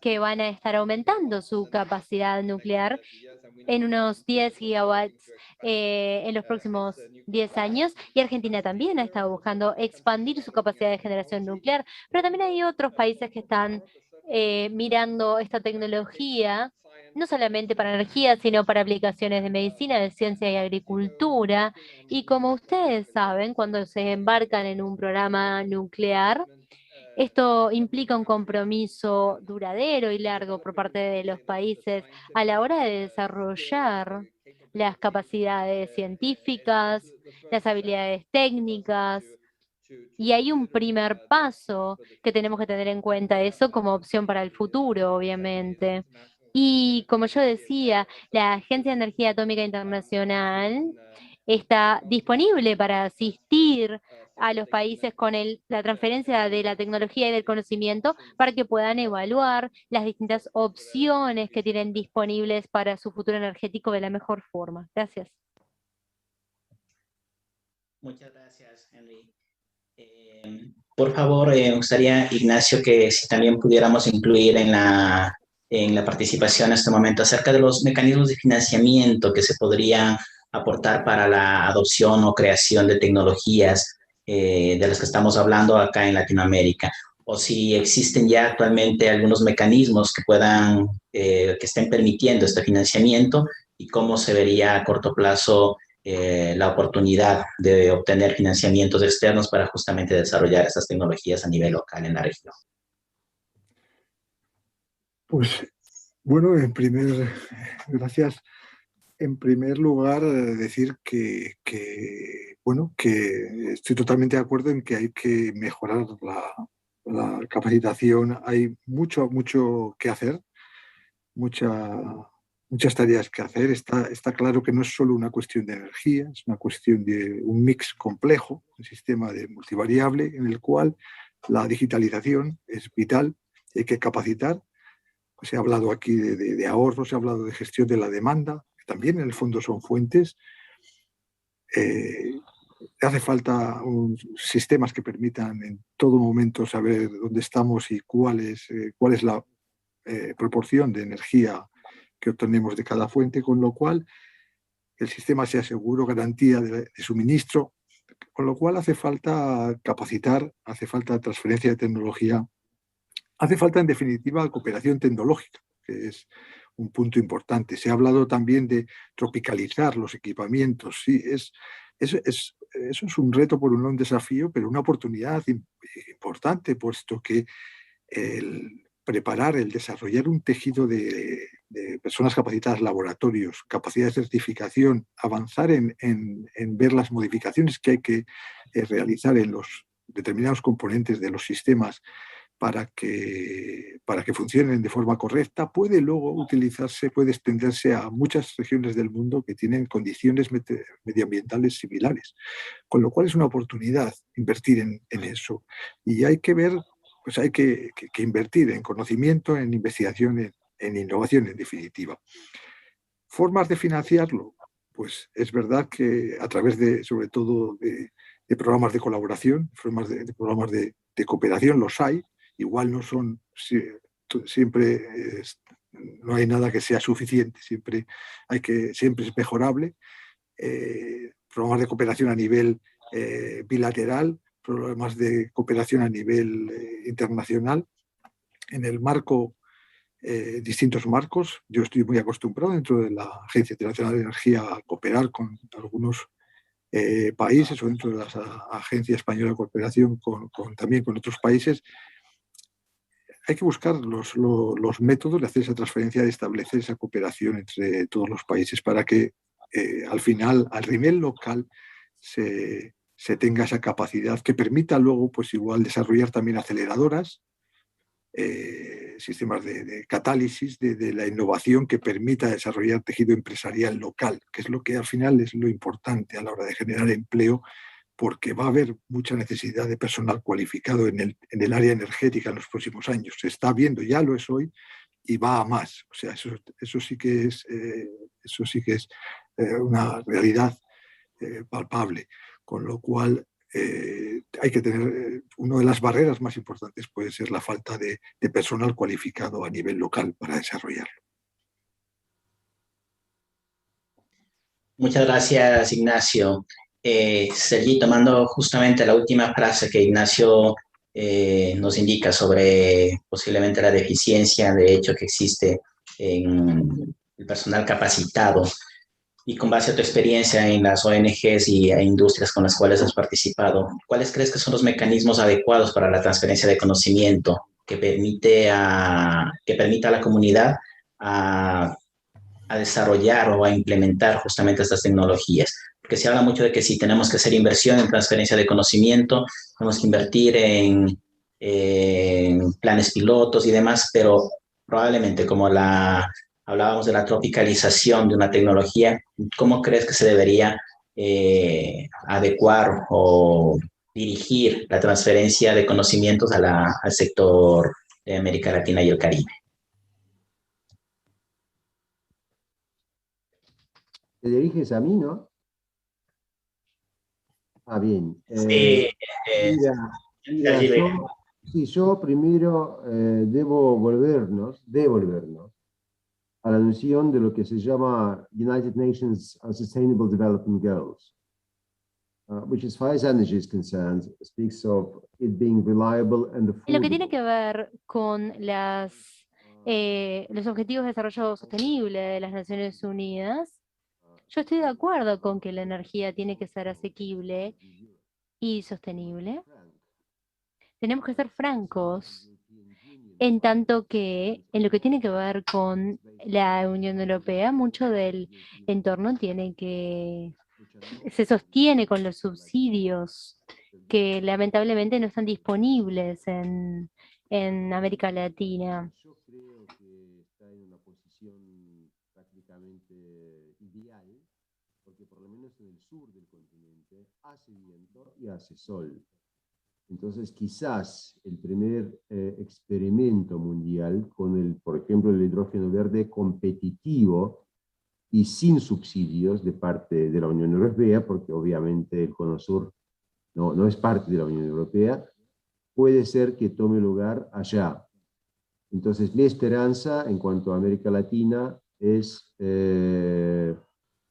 Speaker 6: que van a estar aumentando su capacidad nuclear en unos 10 gigawatts en los próximos 10 años, y Argentina también ha estado buscando expandir su capacidad de generación nuclear, pero también hay otros países que están mirando esta tecnología no solamente para energía, sino para aplicaciones de medicina, de ciencia y agricultura. Y como ustedes saben, cuando se embarcan en un programa nuclear, esto implica un compromiso duradero y largo por parte de los países a la hora de desarrollar las capacidades científicas, las habilidades técnicas. Y hay un primer paso que tenemos que tener en cuenta, eso como opción para el futuro, obviamente. Y como yo decía, la Agencia de Energía Atómica Internacional está disponible para asistir a los países con la transferencia de la tecnología y del conocimiento para que puedan evaluar las distintas opciones que tienen disponibles para su futuro energético de la mejor forma. Gracias.
Speaker 2: Muchas gracias, Henry. Por favor, me gustaría, Ignacio, que si también pudiéramos incluir en la participación en este momento acerca de los mecanismos de financiamiento que se podrían aportar para la adopción o creación de tecnologías de las que estamos hablando acá en Latinoamérica, o si existen ya actualmente algunos mecanismos que puedan, que estén permitiendo este financiamiento y cómo se vería a corto plazo la oportunidad de obtener financiamientos externos para justamente desarrollar estas tecnologías a nivel local en la región.
Speaker 7: Pues bueno, gracias. En primer lugar, decir que estoy totalmente de acuerdo en que hay que mejorar la capacitación. Hay mucho que hacer, muchas tareas que hacer. Está claro que no es solo una cuestión de energía, es una cuestión de un mix complejo, un sistema de multivariable en el cual la digitalización es vital, hay que capacitar. Se ha hablado aquí de ahorro, se ha hablado de gestión de la demanda, que también en el fondo son fuentes. Hace falta sistemas que permitan en todo momento saber dónde estamos y cuál es la proporción de energía que obtenemos de cada fuente, con lo cual el sistema sea seguro, garantía de suministro, con lo cual hace falta capacitar, hace falta transferencia de tecnología, hace falta en definitiva cooperación tecnológica, que es un punto importante. Se ha hablado también de tropicalizar los equipamientos. Sí, eso es un reto, por un desafío, pero una oportunidad importante, puesto que el desarrollar un tejido de personas capacitadas, laboratorios, capacidad de certificación, avanzar en ver las modificaciones que hay que realizar en los determinados componentes de los sistemas para que funcionen de forma correcta, puede luego utilizarse, puede extenderse a muchas regiones del mundo que tienen condiciones medioambientales similares. Con lo cual es una oportunidad invertir en eso. Y hay que ver, pues hay que invertir en conocimiento, en investigación, en innovación, en definitiva. ¿Formas de financiarlo? Pues es verdad que a través sobre todo de programas de colaboración, programas de cooperación, los hay. Igual no son siempre, no hay nada que sea suficiente, siempre es mejorable. Programas de cooperación a nivel bilateral, programas de cooperación a nivel internacional. En el marco, distintos marcos, yo estoy muy acostumbrado dentro de la Agencia Internacional de Energía a cooperar con algunos países o dentro de la Agencia Española de Cooperación también con otros países. Hay que buscar los métodos de hacer esa transferencia, de establecer esa cooperación entre todos los países para que al final, al nivel local, se tenga esa capacidad que permita luego, pues igual, desarrollar también aceleradoras, sistemas de catálisis, de la innovación que permita desarrollar tejido empresarial local, que es lo que al final es lo importante a la hora de generar empleo, porque va a haber mucha necesidad de personal cualificado en el área energética en los próximos años. Se está viendo, ya lo es hoy, y va a más. O sea, eso sí que es una realidad palpable. Con lo cual, hay que tener, una de las barreras más importantes puede ser la falta de personal cualificado a nivel local para desarrollarlo.
Speaker 2: Muchas gracias, Ignacio. Sergi, tomando justamente la última frase que Ignacio nos indica sobre posiblemente la deficiencia de hecho que existe en el personal capacitado. Y con base a tu experiencia en las ONGs y industrias con las cuales has participado, ¿cuáles crees que son los mecanismos adecuados para la transferencia de conocimiento que permita a la comunidad a desarrollar o a implementar justamente estas tecnologías? Porque se habla mucho de que sí, tenemos que hacer inversión en transferencia de conocimiento, tenemos que invertir en planes pilotos y demás, pero probablemente como hablábamos de la tropicalización de una tecnología, ¿cómo crees que se debería adecuar o dirigir la transferencia de conocimientos al sector de América Latina y el Caribe?
Speaker 8: Te diriges a mí, ¿no? Ah, bien.
Speaker 2: Sí,
Speaker 8: Mira, yo primero debo devolvernos a la noción de lo que se llama United Nations Sustainable Development Goals, which as far as energy is concerned, speaks of it being reliable and affordable.
Speaker 6: En lo que tiene que ver con los Objetivos de Desarrollo Sostenible de las Naciones Unidas, yo estoy de acuerdo con que la energía tiene que ser asequible y sostenible. Tenemos que ser francos, en tanto que en lo que tiene que ver con la Unión Europea, mucho del entorno se sostiene con los subsidios que lamentablemente no están disponibles en América Latina.
Speaker 8: Yo creo que está en una posición prácticamente ideal, porque por lo menos en el sur del continente hace viento y hace sol. Entonces, quizás el primer experimento mundial con por ejemplo, el hidrógeno verde competitivo y sin subsidios de parte de la Unión Europea, porque obviamente el Cono Sur no es parte de la Unión Europea, puede ser que tome lugar allá. Entonces, mi esperanza en cuanto a América Latina es,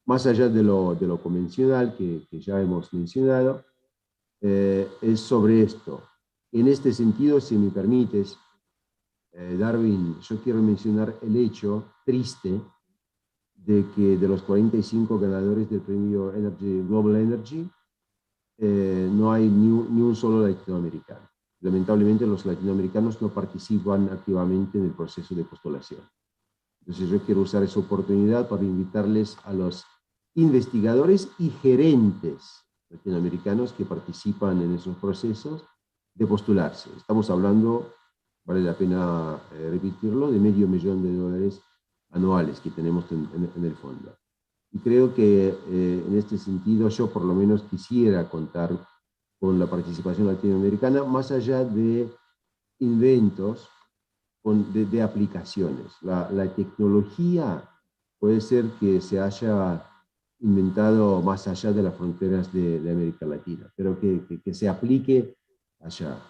Speaker 8: más allá de lo convencional que ya hemos mencionado, es sobre esto. En este sentido, si me permites, Darwin, yo quiero mencionar el hecho triste de que de los 45 ganadores del premio Global Energy, no hay ni un solo latinoamericano. Lamentablemente los latinoamericanos no participan activamente en el proceso de postulación. Entonces yo quiero usar esa oportunidad para invitarles a los investigadores y gerentes latinoamericanos que participan en esos procesos de postularse. Estamos hablando, vale la pena repetirlo, de $500,000 anuales que tenemos en el fondo. Y creo que en este sentido yo por lo menos quisiera contar con la participación latinoamericana, más allá de inventos, de aplicaciones. La tecnología puede ser que se haya inventado más allá de las fronteras de América Latina, pero que se aplique allá.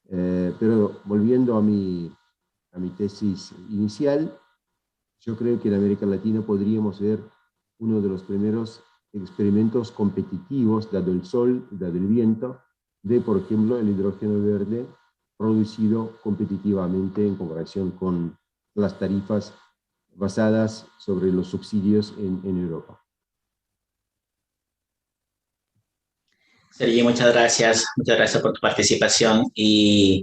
Speaker 8: Pero volviendo a mi tesis inicial, yo creo que en América Latina podríamos ver uno de los primeros experimentos competitivos, dado el sol, dado el viento, de, por ejemplo, el hidrógeno verde producido competitivamente en comparación con las tarifas basadas sobre los subsidios en Europa.
Speaker 2: Sergi, muchas gracias por tu participación, y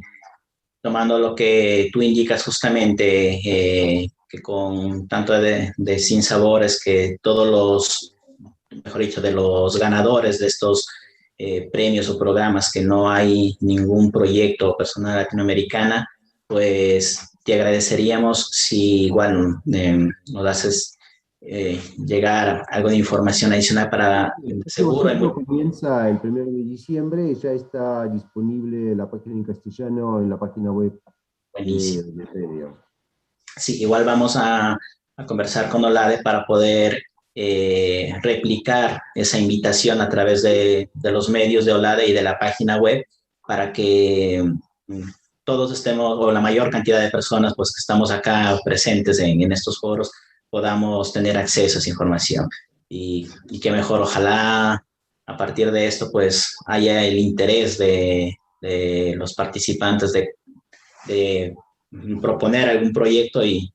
Speaker 2: tomando lo que tú indicas justamente, que con tanto de sinsabores, que mejor dicho, de los ganadores de estos premios o programas, que no hay ningún proyecto o persona latinoamericana, pues te agradeceríamos si igual nos haces llegar algo de información adicional para seguro.
Speaker 8: Comienza el 1 de diciembre y ya está disponible la página en castellano en la página web de Ferio.
Speaker 2: Sí, igual vamos a conversar con OLADE para poder replicar esa invitación a través de los medios de OLADE y de la página web, para que todos estemos, o la mayor cantidad de personas pues, que estamos acá presentes en estos foros, podamos tener acceso a esa información. Y qué mejor, ojalá a partir de esto pues haya el interés de los participantes de proponer algún proyecto y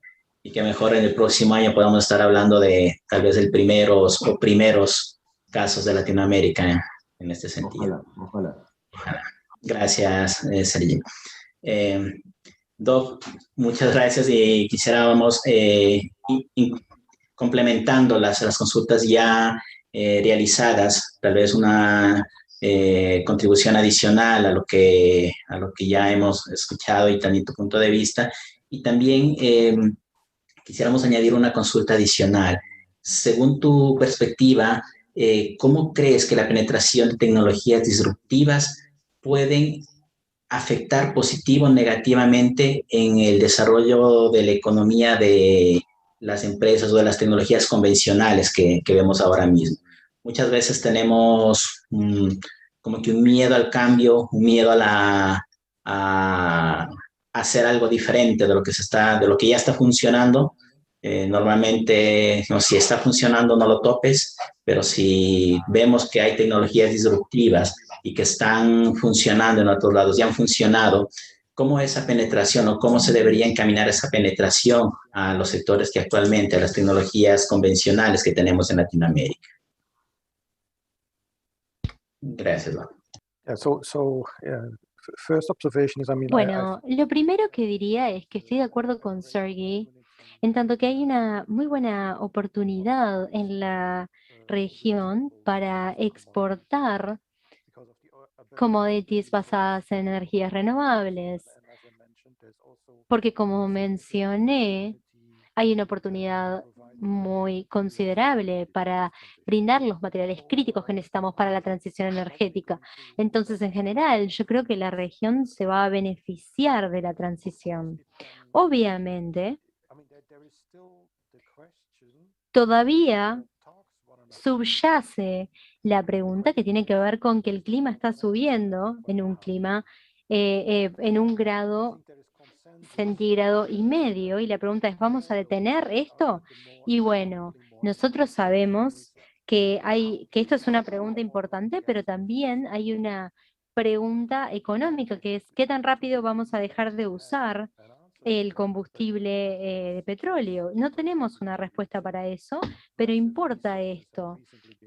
Speaker 2: y que mejor en el próximo año podamos estar hablando de tal vez el primeros casos de Latinoamérica en este sentido.
Speaker 8: Ojalá.
Speaker 2: Gracias, Sergio. Doc, muchas gracias y quisiéramos complementando las consultas ya realizadas, tal vez una contribución adicional a lo que ya hemos escuchado y también tu punto de vista. Y también quisiéramos añadir una consulta adicional. Según tu perspectiva, ¿cómo crees que la penetración de tecnologías disruptivas pueden afectar positivo o negativamente en el desarrollo de la economía de las empresas o de las tecnologías convencionales que vemos ahora mismo? Muchas veces tenemos como que un miedo al cambio, un miedo a hacer algo diferente de lo que ya está funcionando. Normalmente, no, si está funcionando, no lo topes, pero si vemos que hay tecnologías disruptivas y que están funcionando en otros lados, ya han funcionado, ¿cómo esa penetración o cómo se debería encaminar esa penetración a los sectores que actualmente, a las tecnologías convencionales que tenemos en Latinoamérica? Gracias, Juan.
Speaker 9: First observation is,
Speaker 6: Bueno, lo primero que diría es que estoy de acuerdo con Sergey, en tanto que hay una muy buena oportunidad en la región para exportar commodities basadas en energías renovables, porque como mencioné, hay una oportunidad muy considerable para brindar los materiales críticos que necesitamos para la transición energética. Entonces, en general, yo creo que la región se va a beneficiar de la transición. Obviamente, todavía subyace la pregunta que tiene que ver con que el clima está subiendo en un clima, en 1,5 °C, y la pregunta es, ¿vamos a detener esto? Y bueno, nosotros sabemos que esto es una pregunta importante, pero también hay una pregunta económica, que es ¿qué tan rápido vamos a dejar de usar el combustible de petróleo? No tenemos una respuesta para eso, pero importa esto.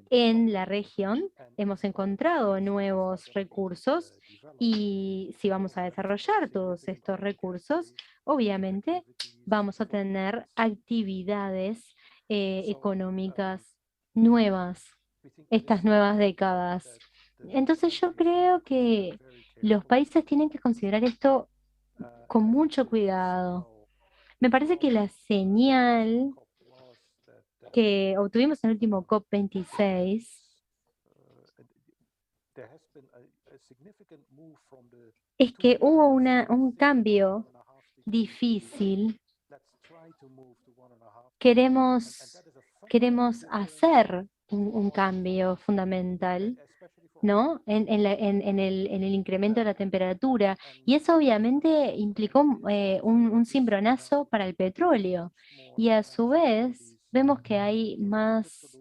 Speaker 6: En la región hemos encontrado nuevos recursos y si vamos a desarrollar todos estos recursos, obviamente vamos a tener actividades económicas nuevas, estas nuevas décadas. Entonces yo creo que los países tienen que considerar esto con mucho cuidado. Me parece que la señal que obtuvimos en el último COP26 es que hubo un cambio difícil. Queremos hacer un cambio fundamental, ¿no? En el incremento de la temperatura. Y eso obviamente implicó un cimbronazo para el petróleo. Y a su vez vemos que hay más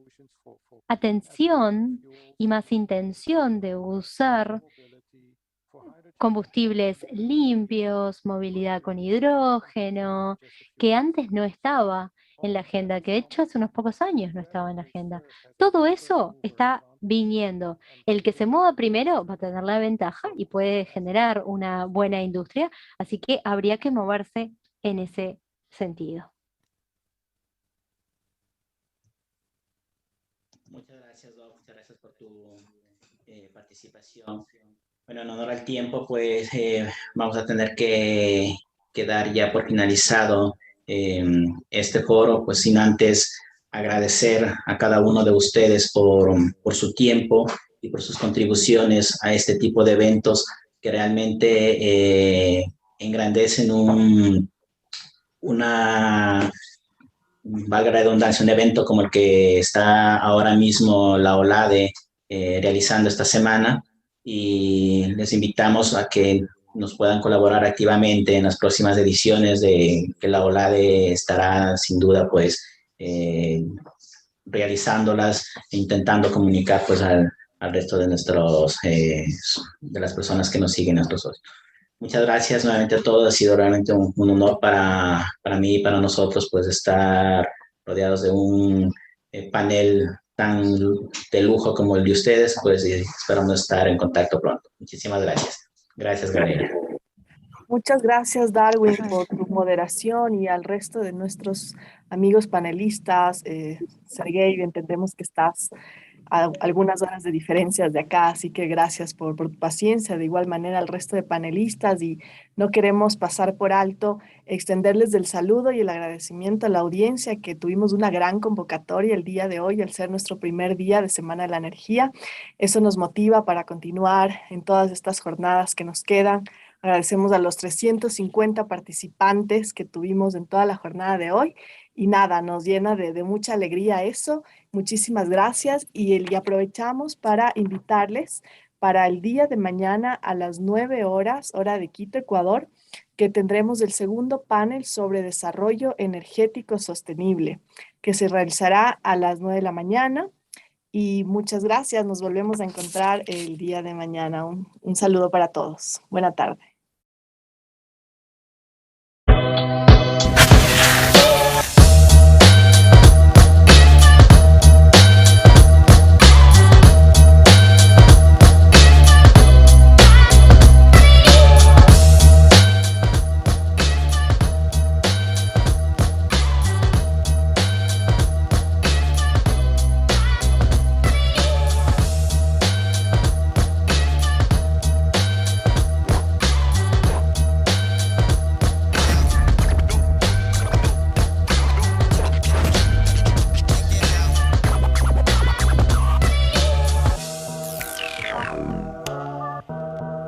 Speaker 6: atención y más intención de usar combustibles limpios, movilidad con hidrógeno, que antes no estaba en la agenda, que de hecho hace unos pocos años no estaba en la agenda. Todo eso está viniendo. El que se mueva primero va a tener la ventaja y puede generar una buena industria, así que habría que moverse en ese sentido.
Speaker 2: Muchas gracias, Doc. Muchas gracias por tu participación. Bueno, en honor al tiempo, pues vamos a tener que dar ya por finalizado este foro, pues sin antes agradecer a cada uno de ustedes por su tiempo y por sus contribuciones a este tipo de eventos que realmente engrandecen valga la redundancia, un evento como el que está ahora mismo la OLADE realizando esta semana, y les invitamos a que nos puedan colaborar activamente en las próximas ediciones de que la OLADE estará sin duda pues realizándolas e intentando comunicar pues al resto de de las personas que nos siguen, nuestros socios. Muchas gracias nuevamente a todos. Ha sido realmente un honor para mí y para nosotros, pues, estar rodeados de un panel tan de lujo como el de ustedes, pues, y esperamos estar en contacto pronto. Muchísimas gracias. Gracias, Gabriela.
Speaker 1: Muchas gracias, Darwin, por tu moderación y al resto de nuestros amigos panelistas. Sergey, entendemos que estás a algunas horas de diferencias de acá, así que gracias por tu paciencia. De igual manera al resto de panelistas y no queremos pasar por alto extenderles el saludo y el agradecimiento a la audiencia que tuvimos una gran convocatoria el día de hoy al ser nuestro primer día de Semana de la Energía. Eso nos motiva para continuar en todas estas jornadas que nos quedan. Agradecemos a los 350 participantes que tuvimos en toda la jornada de hoy y nada, nos llena de mucha alegría eso. Muchísimas gracias y aprovechamos para invitarles para el día de mañana a las 9 horas, hora de Quito, Ecuador, que tendremos el segundo panel sobre desarrollo energético sostenible, que se realizará a las 9 de la mañana. Y muchas gracias, nos volvemos a encontrar el día de mañana. Un saludo para todos. Buena tarde.